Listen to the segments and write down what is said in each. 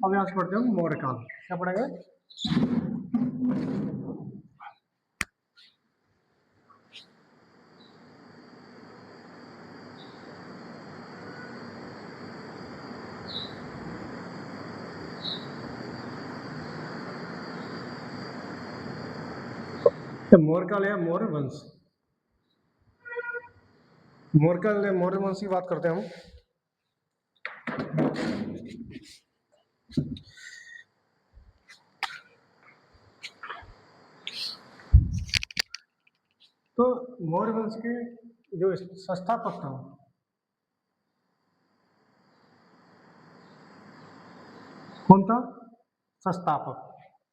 अब यहाँ से पढ़ते हैं मौर्य काल। क्या पढ़ेंगे? मौर्य काल या मौर्य वंश। मौर्य काल मौर्य वंश की बात करते हैं हम। तो मौर्य वंश के जो संस्थापक था कौन था? संस्थापक।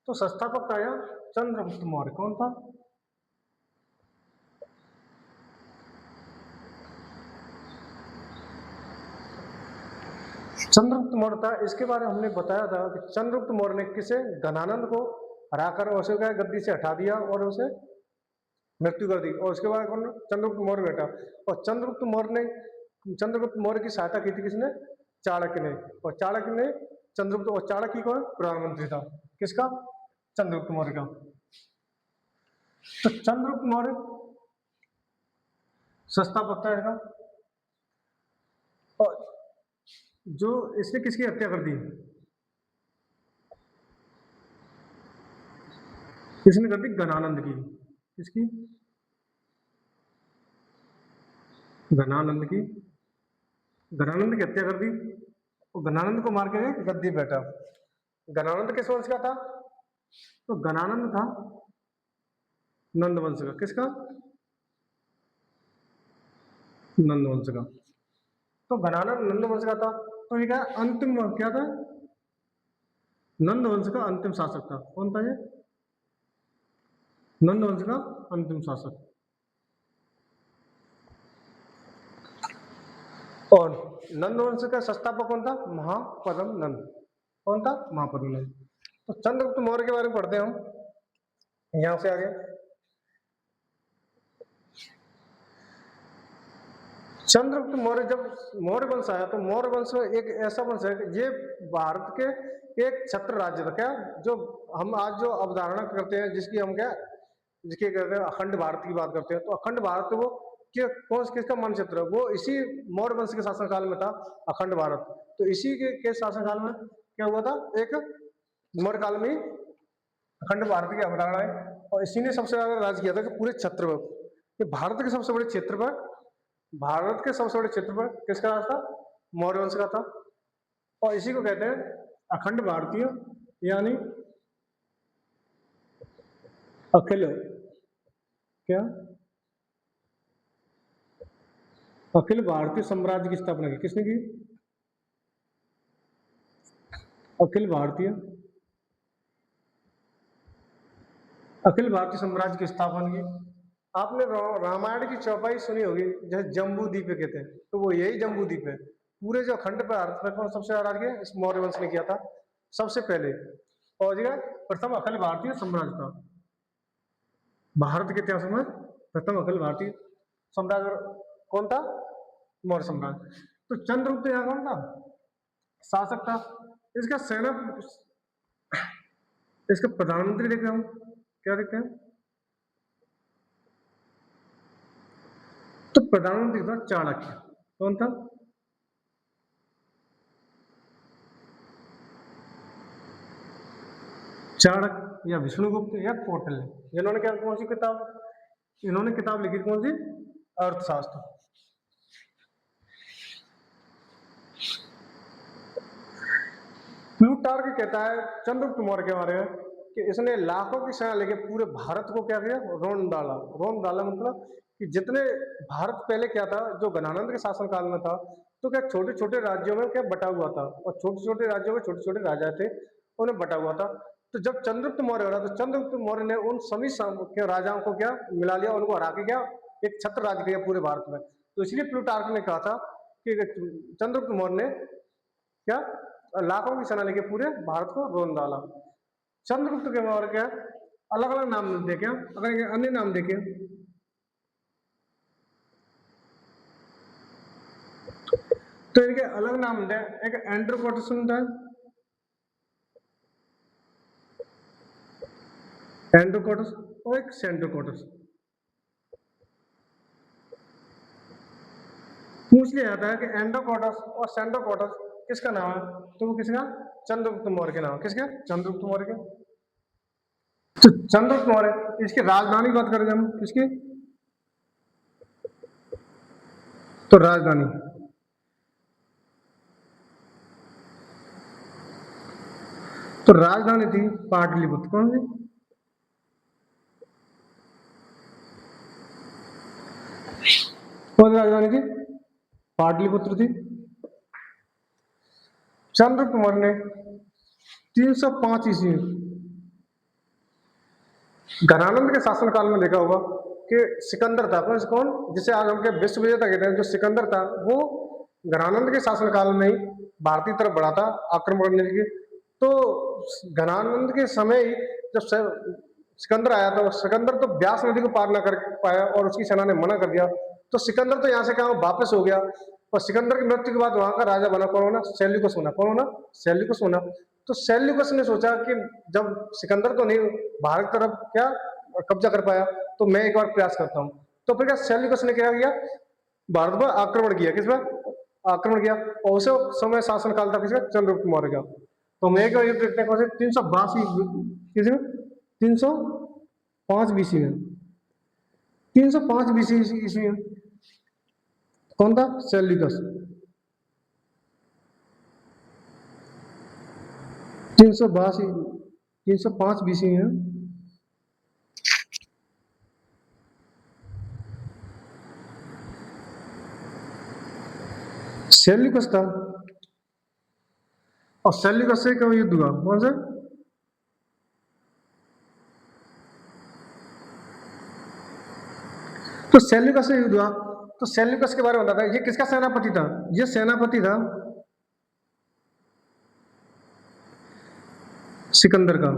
तो संस्थापक था या चंद्रगुप्त मौर्य। कौन था? चंद्रगुप्त मौर्य था। इसके बारे में हमने बताया था कि चंद्रगुप्त मौर्य ने किसे? घनानंद को हराकर उसे क्या गद्दी से हटा दिया और उसे मृत्यु कर दी। और उसके बाद कौन? चंद्रगुप्त मौर्य बैठा। और चंद्रगुप्त मौर्य की सहायता की थी किसने? चाणक्य ने। और चाणक्य ने चंद्रगुप्त, और चाणक्य कौन? प्रधानमंत्री था। किसका? चंद्रगुप्त मौर्य का। तो चंद्रगुप्त मौर्य संस्थापक था इसका। और जो इसने किसकी हत्या कर दी? किसने कर दी? घनानंद की। किसकी? घनानंद की। घनानंद की हत्या कर दी। और घनानंद को मार के गद्दी बैठा। घनानंद किस वंश का था? तो घनानंद था नंद वंश का। किसका? नंद वंश का। तो घनानंद नंद वंश का था। तो ये क्या अंतिम क्या था? नंद वंश का अंतिम शासक था। कौन था ये? नंद वंश का अंतिम शासक। और नंद वंश का संस्थापक कौन था? महापद्म नंद। कौन था? महापद्म नंद। तो चंद्रगुप्त मौर्य के बारे में पढ़ते हैं हम यहां से आगे। चंद्रगुप्त मौर्य, जब मौर्य वंश आया तो मौर्य वंश एक ऐसा वंश है कि ये भारत के एक छत्र राज्य था। क्या? जो हम आज जो अवधारणा करते हैं, जिसकी हम क्या, जिसके कहते हैं अखंड भारत की बात करते हैं, तो अखंड भारत वो किसका मानचित्र है? वो इसी मौर्य वंश के शासनकाल में था अखंड भारत। तो इसी के शासनकाल में क्या हुआ था? एक मौर्य काल में ही अखंड भारत की अवधारणा है। और इसी ने सबसे ज्यादा राज किया था कि पूरे क्षेत्र पर, कि भारत के सबसे बड़े क्षेत्र पर, भारत के सबसे बड़े क्षेत्र पर किसका राज था? मौर्य वंश का था। और इसी को कहते हैं अखंड भारतीय, यानी अखिल क्या, अखिल भारतीय साम्राज्य की स्थापना की। किसने की? अखिल भारतीय साम्राज्य की स्थापना की। आपने रामायण की चौपाई सुनी होगी, जैसे जम्बू द्वीप कहते हैं, तो वो यही जम्बू द्वीप है। पूरे जो अखंड भारत में कौन सबसे ज्यादा किया? इस मौर्य वंश ने किया था सबसे पहले। और जो प्रथम अखिल भारतीय साम्राज्य था भारत के इतिहास में। प्रथम अखिल भारतीय साम्राज्य कौन था? मौर्य साम्राज्य। तो चंद्रगुप्त यहाँ कौन था? शासक था। इसका सेना, इसका प्रधानमंत्री देखे हम क्या देखते हैं? तो प्रधानमंत्री था चाणक्य। कौन था? चाणक्य या विष्णुगुप्त या कौटिल्य। इन्होंने क्या, कौन सी किताब, इन्होंने किताब लिखी कौन सी? अर्थशास्त्र। प्लूटार्क कहता है चंद्रगुप्त मौर्य के बारे में कि इसने लाखों की सेना लेके पूरे भारत को क्या किया? रोन डाला। रोन डाला मतलब कि जितने भारत पहले क्या था, जो घनानंद के शासनकाल में था, तो क्या छोटे छोटे राज्यों में क्या बटा हुआ था, और छोटे छोटे राज्यों में छोटे छोटे राजा थे, उन्हें बटा हुआ था। तो जब चंद्रगुप्त मौर्य हो रहा, तो चंद्रगुप्त मौर्य ने उन सभी के राजाओं को क्या मिला लिया, उनको हरा के क्या एक छत्र राज किया पूरे भारत में। तो इसलिए प्लूटार्क ने कहा था कि चंद्रगुप्त मौर्य ने क्या लाखों की सेना लेके पूरे भारत को रोन डाला। चंद्रगुप्त के मौर्य क्या अलग अलग नाम देखे, अगर अन्य नाम देखे तो इनके अलग नाम है। एक एंड्रोकोटस था, एंडोकोटस और एक सेंट्रोकोटस। पूछ लिया जाता है कि एंडोकोटस और सेंट्रोकोटस किसका नाम है, तो वो किसका, चंद्रगुप्त मौर्य के नाम, किसके, चंद्रगुप्त मौर्य के। तो चंद्रगुप्त मौर्य, इसकी राजधानी बात करें हम किसकी, तो राजधानी, तो राजधानी थी पाटलिपुत्र। कौन सी, कौन सी राजधानी थी, पाटलिपुत्र थी। चंद्रगुप्त मौर्य ने 305 ईस्वी घनानंद के शासनकाल में देखा होगा कि सिकंदर था, कौन, जिसे आज हम के विश्व विजेता कहते हैं, जो सिकंदर था वो घनानंद के शासनकाल में ही भारत की तरफ बढ़ा था आक्रमण करने के लिए। तो घनानंद के समय ही जब सिकंदर आया तो सिकंदर तो ब्यास नदी को पार ना कर पाया और उसकी सेना ने मना कर दिया, तो सिकंदर तो यहाँ से कहा वापस हो गया। और सिकंदर की मृत्यु के बाद वहां का राजा बना कौन होना, सेल्यूकस होना। कौन होना, सेल्यूकस होना। तो सेल्यूकस ने सोचा कि जब सिकंदर तो नहीं भारत की तरफ क्या कब्जा कर पाया, तो मैं एक बार प्रयास करता हूँ। तो फिर क्या सेल्यूकस ने क्या किया, भारत पर आक्रमण किया। किस पर आक्रमण किया, और उसे समय शासनकाल था किसका, चंद्रगुप्त मौर्य का। तो मैं एक बार युद्ध देखते हैं 382 किसी में, 305 बीसी में, 305 बीसी ईस्वी में कौन था, सेल्यूकस। 382 305 बीसी में सेल्यूकस था। और सेल्यूकस से कब युद्ध हुआ, कौन से, तो सेल्यूकस से युद्ध हुआ। तो सेल्यूकस के बारे में बताता है, ये किसका सेनापति था, ये सेनापति था सिकंदर का।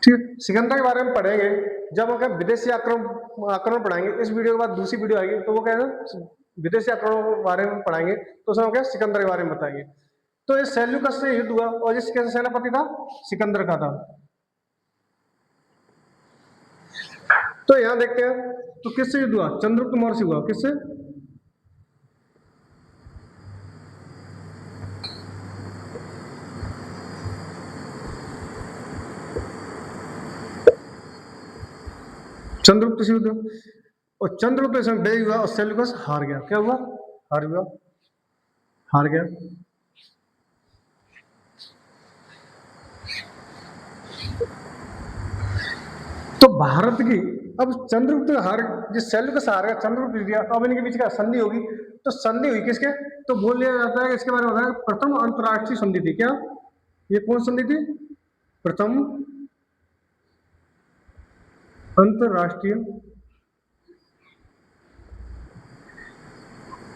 ठीक है, सिकंदर के बारे में पढ़ेंगे जब हम विदेशी आक्रमण पढ़ाएंगे। इस वीडियो के बाद दूसरी वीडियो आएगी तो वो कैसे विदेशी आक्रमण के बारे में पढ़ाएंगे, तो उसमें क्या सिकंदर के बारे में बताएंगे। तो ये सेल्यूकस से युद्ध हुआ और जिस कैसे सेनापति था, सिकंदर का था। तो यहां देखते हैं तो किससे युद्ध हुआ, चंद्रगुप्त मौर्य से हुआ। किससे, चंद्रगुप्त से युद्ध। और चंद्रगुप्त से विजय हुआ और सेल्यूकस हार गया। क्या हुआ, हार गया, हार गया। तो भारत की अब चंद्रगुप्त हार, जिस सेल्यूकस हार गया, चंद्रगुप्त जीत गया, तो अब इनके बीच का संधि होगी। तो संधि हुई किसके, तो बोल लिया जाता है इसके बारे में बताया, प्रथम अंतरराष्ट्रीय संधि थी। क्या, ये कौन संधि थी, प्रथम अंतरराष्ट्रीय।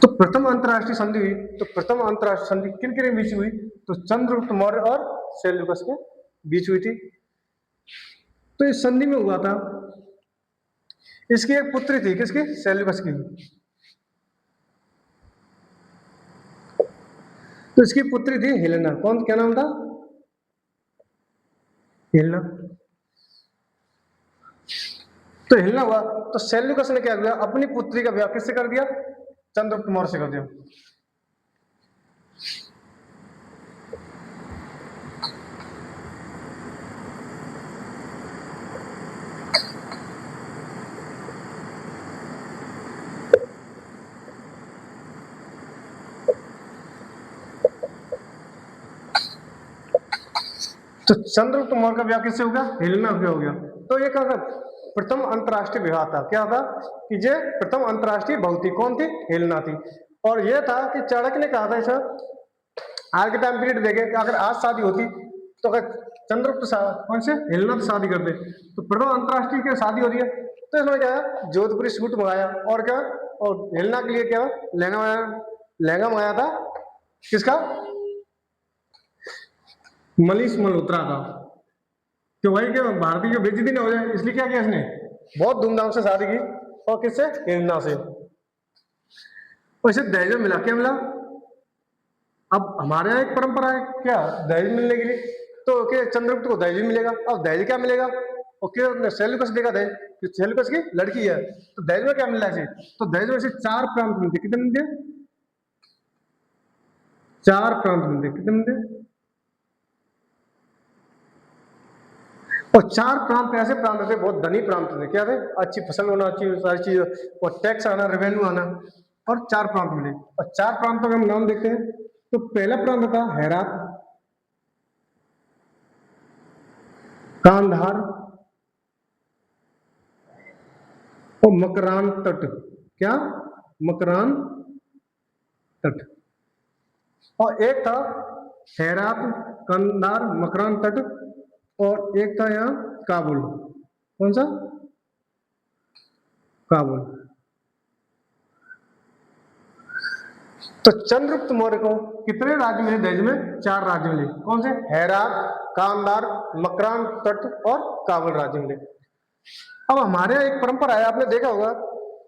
तो प्रथम अंतरराष्ट्रीय संधि हुई, तो प्रथम अंतरराष्ट्रीय संधि किन किन बीच हुई, तो चंद्रगुप्त मौर्य और सेल्यूकस के बीच हुई थी। तो इस संधि में हुआ था, इसकी एक पुत्री थी, किसकी, सेल्यूकस की। तो इसकी पुत्री थी हेलेना। कौन, क्या नाम था, हेलेना। तो हेलेना हुआ, तो सेल्यूकस ने क्या किया, अपनी पुत्री का विवाह किससे कर दिया, चंद्रगुप्त मौर्य से कर दिया। तो चंद्रगुप्त मौर्य का विवाह किससे हो गया, हेलेना से हो गया। तो ये क्या था, प्रथम अंतरराष्ट्रीय विवाह था। क्या था कि ये प्रथम अंतरराष्ट्रीय बहू थी, कौन थी, हेलेना थी। और ये था कि चाणक्य ने कहा था इसे, आज के टाइम पीरियड देखे कि अगर आज शादी होती तो अगर चंद्रगुप्त कौन से, हेलेना से शादी करते। तो प्रथम अंतरराष्ट्रीय की शादी हो रही है, तो इसमें क्या है, जोधपुरी सूट मंगाया और क्या, और हेलेना के लिए क्या लहंगा मंगाया, लहंगा मंगाया था किसका, मनीष मल्होत्रा का। तो वही क्या भारतीय की बेइज्जती ना हो जाए, इसलिए क्या किया इसने, बहुत धूमधाम से शादी की। और किससे, हेलेना से। और इसे दहेज मिला, क्या मिला। अब हमारे यहाँ एक परंपरा है क्या, दहेज मिलने के लिए। तो के चंद्रगुप्त को दहेज भी मिलेगा। अब दहेज क्या मिलेगा, और के सेल्यूकस देगा दहेज, कि सेल्यूकस की लड़की है, तो दहेज में क्या मिलना चाहिए, तो दहेज में से 4 प्रांत मिलते, कितने मिलते, 4 प्रांत मिलते, कितने मिलते, और 4 प्रांत ऐसे प्रांत थे, बहुत धनी प्रांत थे, क्या थे, अच्छी फसल होना, अच्छी सारी चीज, और टैक्स आना, रेवेन्यू आना, और 4 प्रांत मिले। और 4 प्रांतों का हम नाम देखते हैं। तो पहला प्रांत था हेरात, कांधार और मकरान तट। क्या, मकरान तट। और एक था हेरात, कंधार, मकरान तट, और एक था यहाँ काबुल। कौन सा, काबुल। तो चंद्रगुप्त मौर्य को कितने राज्य मिले दहेज में, 4 राज्य मिले। कौन से, हेरात, कांधार, मकरान तट और काबुल राज्य मिले। अब हमारे यहाँ एक परंपरा है, आपने देखा होगा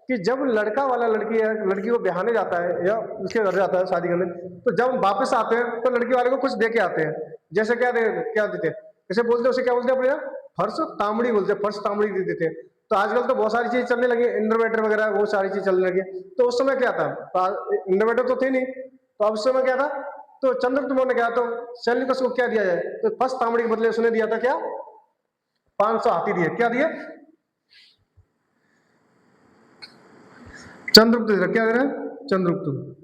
कि जब लड़का वाला लड़की को ब्याहने जाता है या उसके घर जाता है शादी करने, तो जब वापस आते हैं तो लड़की वाले को कुछ दे के आते हैं। जैसे क्या देते हैं, जैसे बोलते हैं, उसे क्या बोलते हैं अपने यहाँ, फर्श तांबड़ी बोलते हैं, फर्श तांबड़ी दे देते हैं। तो आजकल तो बहुत सारी चीज चलने लगी, इन्वर्टर वगैरह वो सारी चीज चलने लगी। तो उस समय क्या था, इन्वर्टर तो थे नहीं, तो अब उस समय क्या था, तो चंद्रगुप्त मौर्य ने क्या, तो सेल्यूकस को क्या दिया जाए, तो फर्श तांबड़ी के बदले उसने दिया था क्या, 500 हाथी दिए। क्या दिए, चंद्रगुप्त क्या दे रहे हैं, चंद्रगुप्त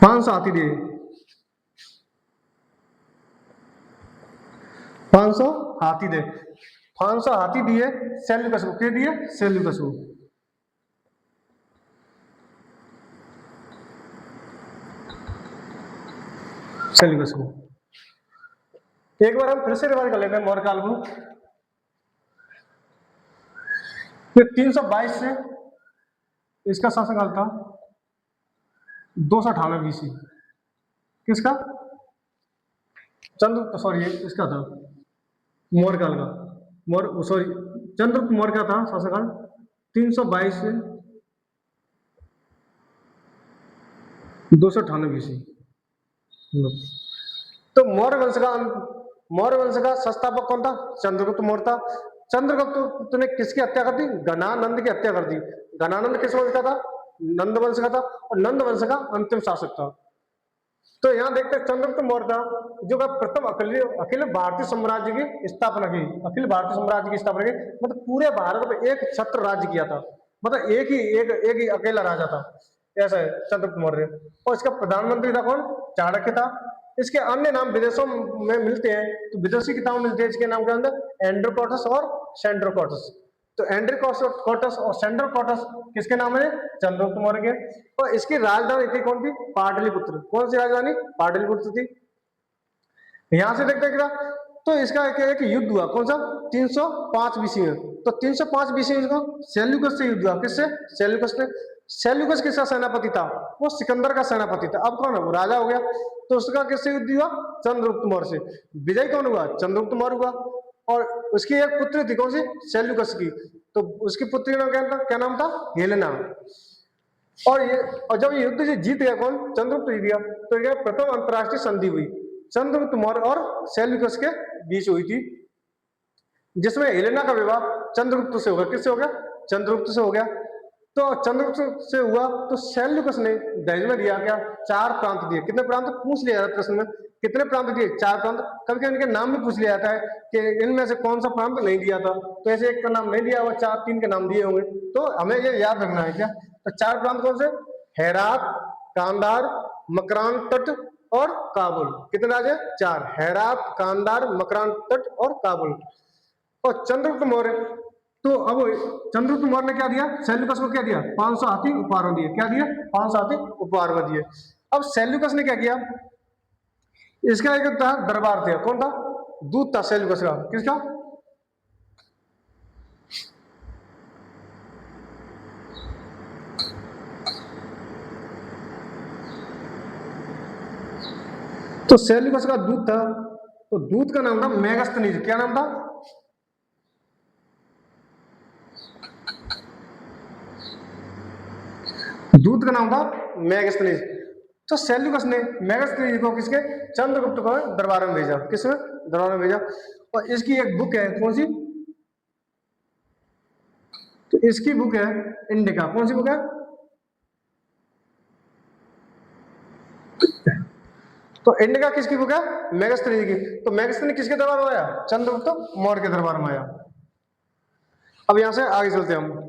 500 हाथी दिए, 500 हाथी दे, 500 हाथी दिए सेल्यूकस को। क्या दिए, सेल्यूकस को। सेल्यूकस को। एक बार हम फिर से रिवाइज कर लेते हैं मौर्य काल को। 322 से इसका शासनकाल था 298 बीसी। किसका, चंद्रगुप्त, सॉरी इसका था मौर्य काल का, मौर्य सॉरी चंद्रगुप्त मौर्य का था शासनकाल 322 से 298 बीसी। तो मौर्य वंश का संस्थापक कौन था, चंद्रगुप्त मौर्य था। चंद्रगुप्त ने किसकी हत्या कर दी, घनानंद की हत्या कर दी। घनानंद किस वंश का था, नंद वंश का था, और नंद वंश का अंतिम शासक था। तो यहाँ देखते हैं चंद्रगुप्त मौर्य था जो का प्रथम अखिल भारतीय साम्राज्य की स्थापना की, अखिल भारतीय साम्राज्य की स्थापना की, मतलब पूरे भारत में एक छत्र राज्य किया था, मतलब एक ही अकेला राजा था, ऐसा है चंद्रगुप्त मौर्य। और इसका प्रधानमंत्री था कौन, चाणक्य था। इसके अन्य नाम विदेशों में मिलते हैं, तो विदेशी किताबों में मिलते हैं इसके नाम के अंदर एंड्रोकोटस और सेंड्रोकोटस। तो एंड्रोकोटस और सेंड्रोकोटस किसके नाम है, चंद्रगुप्त मौर्य के। और इसकी राजधानी थी कौन थी, पाटलिपुत्र। कौन सी राजधानी, पाटलिपुत्र थी। यहां से देखते क्या, तो इसका एक युद्ध हुआ, कौन सा, 305 बीसी में। तो 305 बीसी में सेल्यूकस से युद्ध हुआ, किससे, सेल्यूकस ने। सेल्यूकस किसका सेनापति था, वो सिकंदर का सेनापति था। अब कौन है, वो राजा हो गया। तो उसका किससे युद्ध हुआ, चंद्रगुप्त मौर्य से। विजय कौन हुआ, चंद्रगुप्त मौर्य हुआ। और उसकी एक पुत्री थी, कौन सी, सेल्यूकस की। तो उसकी पुत्री का क्या नाम था, हेलेना। और जब ये युद्ध जीत गया कौन, चंद्रगुप्त जीत गया, तो ये प्रथम अंतरराष्ट्रीय संधि हुई चंद्रगुप्त मौर्य और सेल्यूकस के बीच हुई थी, जिसमें हेलेना का विवाह चंद्रगुप्त से हो गया। किससे हो गया, चंद्रगुप्त से हो गया। तो चंद्रगुप्त से हुआ तो सेल्यूकस ने दहेज में दिया क्या, 4 प्रांत दिए। कितने प्रांत पूछ लिया जाता है प्रश्न में, कितने प्रांत दिए, 4 प्रांत। कभी कभी इनके नाम भी पूछ लिया जाता है कि इनमें से कौन सा प्रांत नहीं दिया था, तो ऐसे एक का नाम नहीं दिया हुआ, 3 के नाम दिए होंगे। तो हमें ये याद रखना है क्या, तो 4 प्रांत कौन से, हेरात, कांधार, मकरान तट और काबुल। कितने राज्य, 4, हेरात, कांधार, मकरान तट और काबुल। और चंद्रगुप्त मौर्य, तो अब चंद्रगुप्त मौर्य ने क्या दिया, सेल्यूकस को क्या दिया, 500 हाथी उपहार में दिए। क्या दिए, 500 हाथी उपहार में दिए। अब सेल्यूकस ने क्या किया, इसका एक था दरबार था, कौन था, दूत था सेल्यूकस का। किसका, तो सेल्यूकस का दूत था, तो दूत का नाम था मेगास्थनीज। क्या नाम था, दूत का नाम था मेगास्थनीज। तो सेल्यूकस ने मेगास्थनीज को किसके चंद्रगुप्त को दरबार में भेजा, किस दरबार में भेजा। और इसकी एक बुक है कौन सी, तो इसकी बुक है इंडिका। कौन सी बुक है, तो इंडिका किसकी बुक है, मेगास्थनीज की। तो मेगास्थनी किसके दरबार में आया, चंद्रगुप्त मौर्य के दरबार में आया। अब यहां से आगे चलते हैं हम।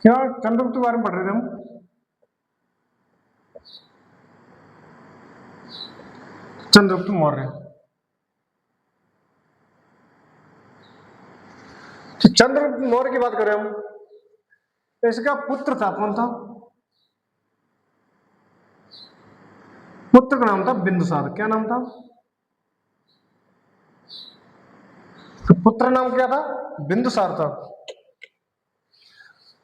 क्या चंद्रगुप्त के बारे में पढ़ रहे थे हम। चंद्रगुप्त मौर्य, तो चंद्रगुप्त मौर्य की बात करें हम, तो इसका पुत्र था, कौन था, पुत्र का नाम था बिंदुसार। क्या नाम था, तो पुत्र नाम क्या था, बिंदुसार था।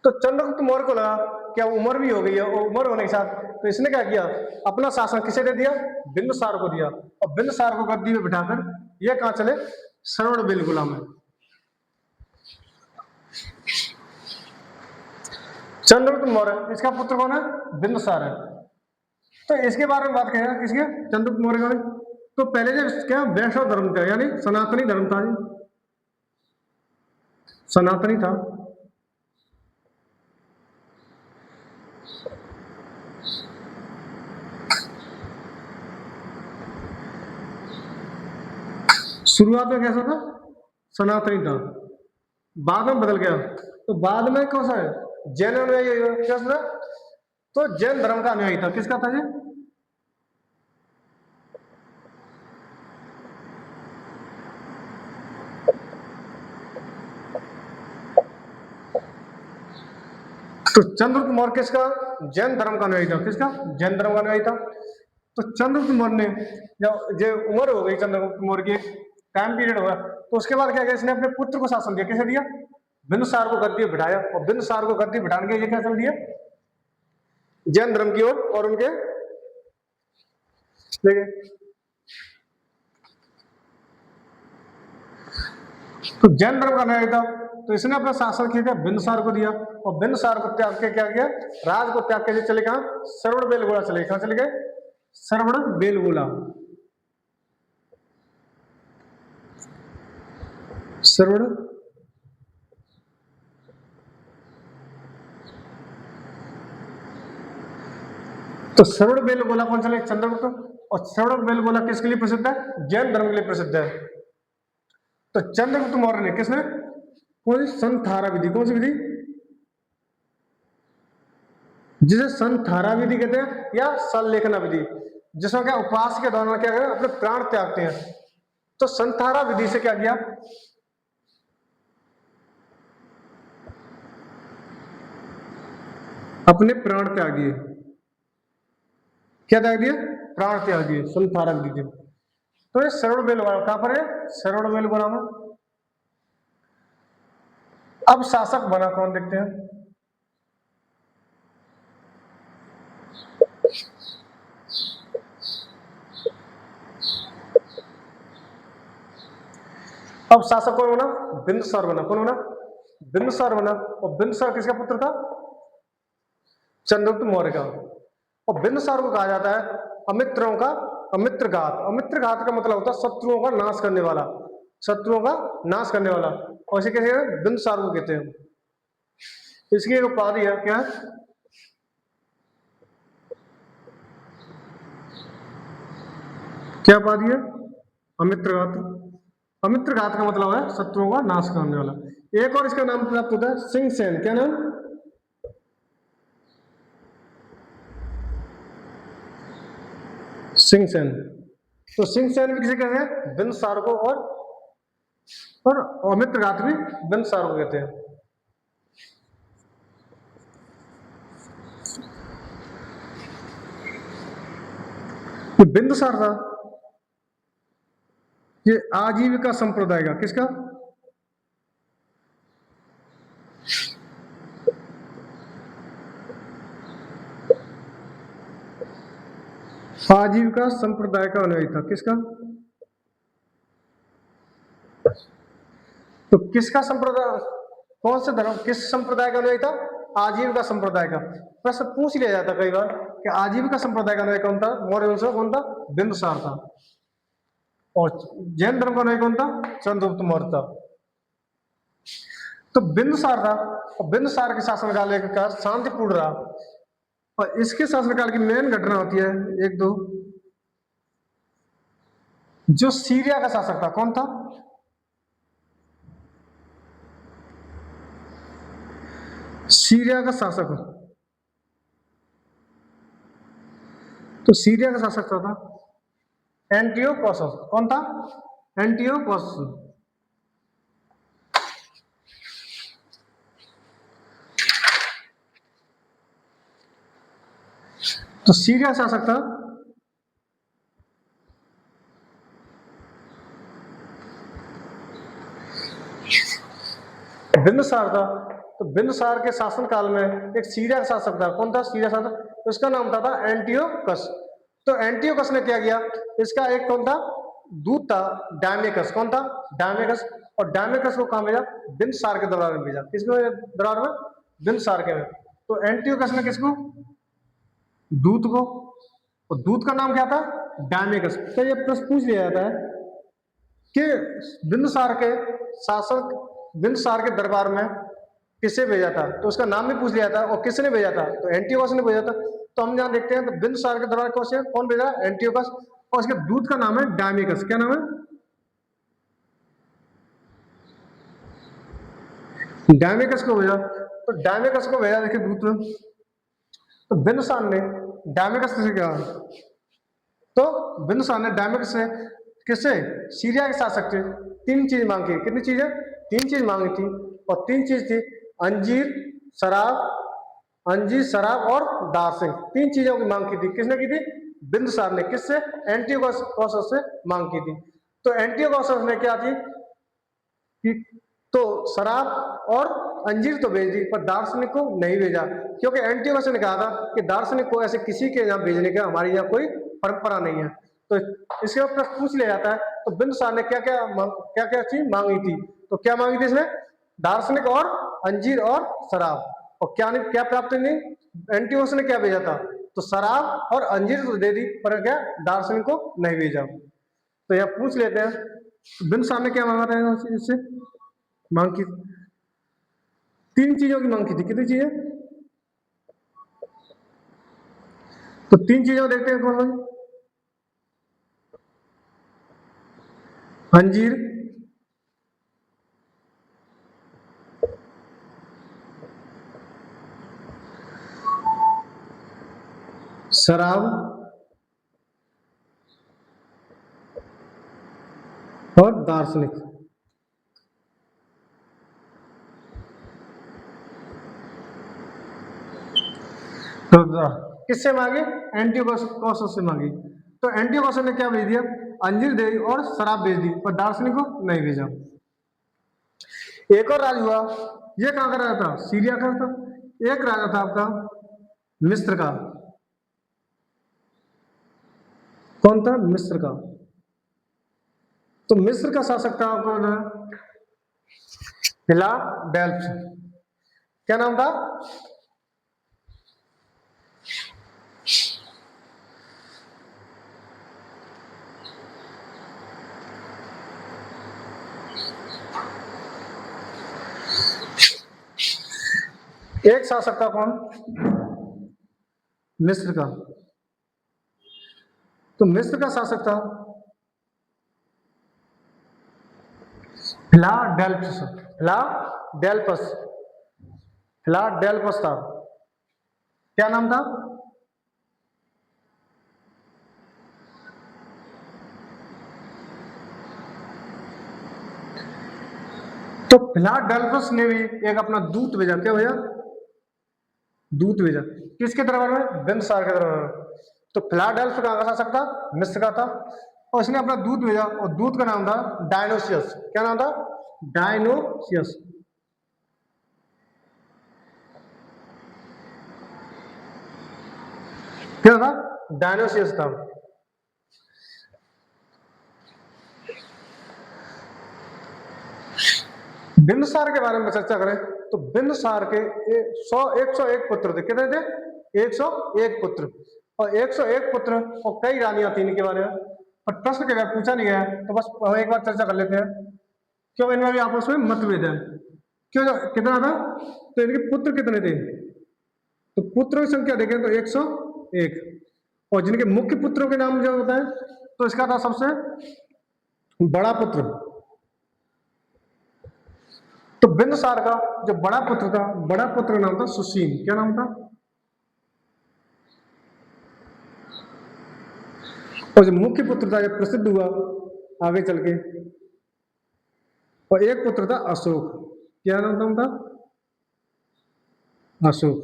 तो चंद्रगुप्त मौर्य को लगा क्या उम्र भी हो गई है, और उम्र होने के साथ तो इसने क्या किया, अपना शासन किसे दे दिया, बिंदुसार को दिया। और बिंदुसार को गद्दी में बिठाकर ये कहां चले, श्रवण बेलगुला में। चंद्रगुप्त मौर्य इसका पुत्र कौन है, बिंदुसार है। तो इसके बारे में बात करें किसके, चंद्रगुप्त मौर्य का। तो पहले जो क्या वैष्णव धर्म था, यानी सनातनी धर्म था, सनातनी था। शुरुआत में कैसा था, सनातनी था, बाद में बदल गया। तो बाद में कौन सा है, जैन अनुयायी, क्या था, तो जैन धर्म का अनुयायी था। किसका था ये, तो चंद्रगुप्त मौर्य किसका, जैन धर्म का अनुयायी था। किसका, जैन धर्म का अनुयायी था। तो चंद्रगुप्त मौर्य ने जब जो उम्र हो गई चंद्रगुप्त मौर्य की, टाइम पीरियड हुआ, तो उसके बाद क्या किया, इसने अपने पुत्र को शासन दिया। किसे दिया, बिंदुसार को गद्दी बिठाया। और बिंदुसार को गद्दी बिठाने के ये क्या चल दिया, जैन धर्म की ओर, और उनके देखिए, तो जैन धर्म का अनुयायी था। तो इसने अपना शासन किया, बिंदुसार को दिया। और बिंदुसार को त्याग के क्या किया, राज को त्याग के चले कहा, श्रवण बेलगोला चले। कहां चले गए, श्रवण बेलगोला। श्रवण तो श्रवण बेलगोला कौन चले, चंद्रगुप्त। और श्रवण बेलगोला किसके लिए प्रसिद्ध है, जैन धर्म के लिए प्रसिद्ध है। तो चंद्रगुप्त मौर्य ने किसने, कौन सी संथारा विधि, कौन सी विधि, जिसे संथारा विधि कहते हैं, या संलेखना विधि, जिसमें क्या उपवास के दौरान क्या करें, अपने प्राण त्यागते हैं। तो संथारा विधि से क्या किया, अपने प्राण त्याग दिए। क्या त्याग दिए, प्राण त्याग दिए, संथारा विधि। तो ये श्रवण बेलगोला कहां पर है, श्रवण बेलगोला में। अब शासक बना कौन, देखते हैं। अब शासक कौन बना, बिंदुसार बना। कौन बना, बिंदुसार बना। और बिंदुसार किसका पुत्र था, चंद्रगुप्त मौर्य का। और बिंदुसार को कहा जाता है अमित्रों का अमित्रघात। अमित्रघात का मतलब होता है शत्रुओं का नाश करने वाला, शत्रुओं का नाश करने वाला। और इसे कैसे बिंदुसार को कहते हैं। इसकी एक उपाधि है, क्या है, क्या उपाधि है, अमित्रघात। अमित्रघात का मतलब है शत्रुओं का नाश करने वाला। एक और इसका नाम प्राप्त होता है सिंह सेन। क्या नाम, सिंगसेन। तो सिंगसेन भी किसे कहते हैं? बिंदुसार को। और अमित्रघात भी बिंदुसार को कहते हैं। ये बिंदुसार था, ये आजीविका संप्रदाय का, किसका? आजीविका संप्रदाय का अनुयायी था, किसका? तो किसका संप्रदाय, कौन से धर्म, किस संप्रदाय का अनुयायी था? आजीविका संप्रदाय का। प्रश्न पूछ लिया जाता कई बार कि आजीविका संप्रदाय का अनुयायी कौन था? मौर्य वंश का कौन था? बिंदुसार था। और जैन धर्म का अनुयायी कौन था? चंद्रगुप्त मौर्य था। तो बिंदुसार था, और बिंदुसार के शासनकाल एक का शांतिपूर्ण रहा। और इसके शासनकाल की मेन घटना होती है एक दो। जो सीरिया का शासक था, कौन था? सीरिया का शासक। तो सीरिया का शासक था एंटियोकस। कौन था? एंटियोकस। तो सीरिया शासक था बिंदुसार था। तो बिंदुसार के शासनकाल में एक सीरिया का शासक था, कौन था सीरिया शासक? उसका नाम था एंटियोकस। तो एंटियोकस ने क्या किया? इसका एक कौन था? दूत था, डायमेकस। कौन था? डायमेकस। और डायमेकस को कहां भेजा? बिंदुसार के दरबार में भेजा। किसको दरबार में? बिंदुसार के में। तो एंटियोकस ने किसको? दूत को। और दूत का नाम क्या था? डायमेकस। तो ये प्रश्न पूछ लिया जाता है कि बिंदुसार के शासक, बिंदुसार के दरबार में किसे भेजा था? तो उसका नाम भी पूछ लिया था। और किसने भेजा था? तो एंटियोकस ने भेजा था। तो हम यहां देखते हैं तो बिंदुसार के दरबार कौन भेजा? एंटियोकस। और उसके दूत का नाम है डायमेकस। क्या नाम है? डायमेकस को भेजा। तो डायमेकस को भेजा, देखिए दूत। तो बिंदुसार ने डायमेकस से क्या, तो बिंदुसार ने डायमेकस से किससे? सीरिया के शासक थे। तीन चीज मांगी। कितनी चीजें? तीन चीज मांगी थी। और तीन चीज थी अंजीर, शराब, अंजीर, शराब और दारसिंह। तीन चीजों की मांग की थी। किसने की थी? बिंदुसार ने। किससे? एंटियोकस से मांग की थी। तो एंटियोकस ने क्या थी कि तो शराब और अंजीर तो भेज दी, पर दार्शनिक को नहीं भेजा। क्योंकि एंटियोकस ने कहा था कि दार्शनिक को ऐसे किसी के यहाँ भेजने का हमारी यहाँ कोई परंपरा नहीं है। तो इसके ऊपर पूछ लिया जाता है तो बिंदुसार ने क्या क्या चीज मांगी थी? तो क्या मांगी थी इसने? दार्शनिक और अंजीर और शराब। और क्या नहीं, क्या प्राप्त नहीं? एंटियोकस ने क्या भेजा था? तो शराब और अंजीर तो दे दी, पर क्या दार्शनिक को नहीं भेजा। तो यह पूछ लेते हैं बिंदुसार ने क्या मांगा था इससे? मांग की तीन चीजों की मांग की थी। कितनी चीजें? तो तीन चीजों देखते हैं कौन कौन? अंजीर, शराब और दार्शनिक। तो किससे मांगी? एंटियोकस से मांगी। तो एंटियोकस ने क्या भेज दिया? अंजीर दे दी और शराब भेज दी, पर दार्शनिक को नहीं भेजा। एक और राज हुआ। ये कहां का राजा था? सीरिया का था। एक राजा था आपका मिस्र का। कौन था? मिस्र का। तो मिस्र का शासक था कौन है? फिलाडेल्फस। क्या नाम था? एक शासक था कौन? मिस्र का। तो मिस्र का शासक था फिलाडेल्फस। फिलाडेल्फस। फिलाडेल्फस था। क्या नाम था? तो फिलाडेल्फस ने भी एक अपना दूत भेजा, क्या भैया, दूत भेजा, किसके दरबार में, बिंदुसार के दरबार में। तो फिलाडेल्फ कहाँ का शासक था, मिस्र का था, और इसने अपना दूत भेजा, और दूत का नाम था डायनोसियस। क्या नाम था, डायनोसियस। क्या था, डायनोसियस था। बिंदुसार के बारे में चर्चा करें तो बिंदुसार के 101 पुत्र थे। कितने थे, 101 पुत्र, और 101 पुत्र और कई रानियां थी इनके बारे में, पर प्रश्न के अगर पूछा नहीं गया तो बस हम एक बार चर्चा कर लेते हैं। क्यों, इनमें भी आपस में मतभेद है। क्यों, कितना था, तो इनके पुत्र कितने थे, तो पुत्रों की संख्या देखें तो 101, और जिनके मुख्य पुत्रों के नाम जो होता है तो इसका था सबसे बड़ा पुत्र, तो बिंदुसार का जो बड़ा पुत्र था, बड़ा पुत्र का नाम था सुसीन। क्या नाम था, और जो मुख्य पुत्र था, जो प्रसिद्ध हुआ आगे चल के, और एक पुत्र था अशोक। क्या नाम था उनका, अशोक।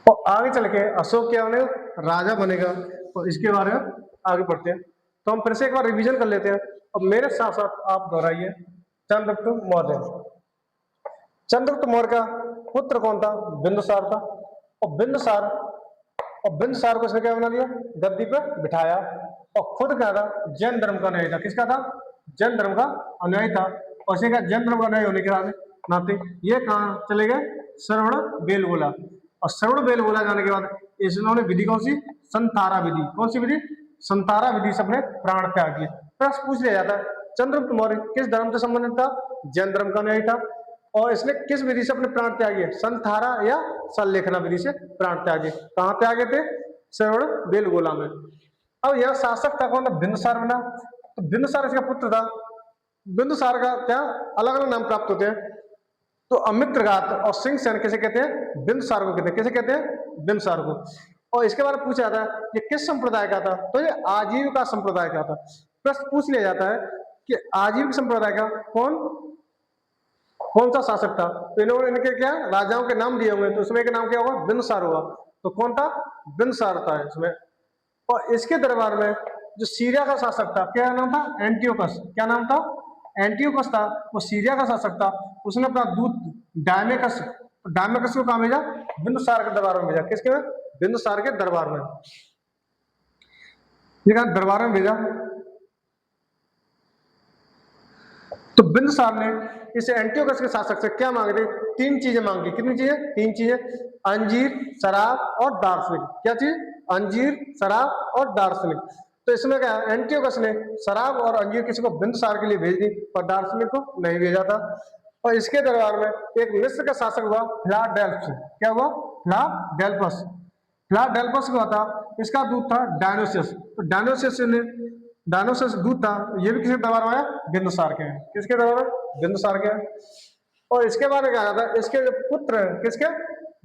और आगे चल के अशोक क्या बनेगा, राजा बनेगा, और इसके बारे में आगे बढ़ते हैं। तो हम फिर से एक बार रिवीजन कर लेते हैं, और मेरे साथ साथ आप दोहराइए। चंद्रगुप्त मौर्य, चंद्रगुप्त मौर्य का पुत्र कौन था, बिंदुसार था, और बिंदुसार को इसने क्या बना दिया, गद्दी पर बिठाया, और खुद क्या था, जैन धर्म का अनुयायी था। किसका था, जैन धर्म का अनुयायी था, और इसे क्या, जैन धर्म का अनुयायी होने के नाते ये कहाँ चले गए, श्रवण बेलगोला, और श्रवण बेलगोला जाने के बाद इन्होंने विधि कौन सी, संतारा विधि, कौन सी विधि, संतारा विधि से अपने प्राण त्याग किए। प्रश्न पूछ लिया जाता है, चंद्रगुप्त मौर्य किस धर्म से संबंधित था, जैन धर्म का अनुयायी था, और इसने किस विधि से अपने प्राण त्यागे, संतारा या संलेखना विधि से प्राण त्यागे। कहां त्यागे थे, श्रवण बेलगोला में। अब यह शासक था कौन, बिंदुसार बना, तो बिंदुसार इसका पुत्र था। बिंदुसार का क्या अलग अलग नाम प्राप्त होते हैं, तो अमित्रघात और सिंह सेन किसे कहते हैं, बिंदुसार को कहते हैं। किसे कहते हैं, बिंदुसार को। और इसके बारे में पूछा जाता है ये किस संप्रदाय का था, तो ये आजीविका संप्रदाय का था। प्रश्न पूछ लिया जाता है कि आजीविक संप्रदाय का कौन सा शासक था, तो इन्होंने इनके क्या राजाओं के नाम दिए होंगे, तो उसमें एक नाम क्या होगा, बिंदुसार होगा, तो कौन था, बिंदुसार था इसमें। और इसके दरबार में जो सीरिया का शासक था, क्या नाम था, एंटियोकस। क्या नाम था, एंटियोकस था, वो सीरिया का शासक था। उसने अपना दूत डायमेकस, डायमेकस को कहा भेजा, बिंदुसार के दरबार में भेजा। किसके में, बिंदुसार के दरबार में, दरबार में भेजा। तो बिंदुसार ने इस एंटियोकस के शासक से क्या मांगे थे, तीन चीजें मांगी। कितनी चीजें, तीन चीजें, अंजीर, शराब और दार्शनिक। क्या चीज, अंजीर, शराब और दार्शनिक। तो इसमें क्या, एंटियोकस ने शराब और अंजीर किसी को बिंदुसार के लिए भेज दी, और दार्शनिक को नहीं भेजा था। और इसके दरबार में एक मिस्र का शासक हुआ फिलाडेल्फस। क्या हुआ, फिलाडेल्फस। फिलाडेल्फस हुआ था, इसका दूत था डायनोसियस। तो डायनोसियस दूत था, ये भी किसके दरबार में आया, बिंदुसार के हैं। किसके दरबार में, बिंदुसार के हैं। और इसके बारे में क्या था, इसके जो पुत्र हैं, किसके,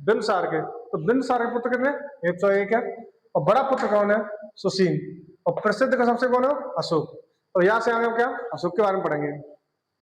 बिंदुसार के। तो बिंदुसार के पुत्र कितने, 101 है। और बड़ा पुत्र कौन है, सुसीन। और प्रसिद्ध का सबसे कौन है, अशोक। और यहाँ से आगे हम क्या, अशोक के बारे में पढ़ेंगे।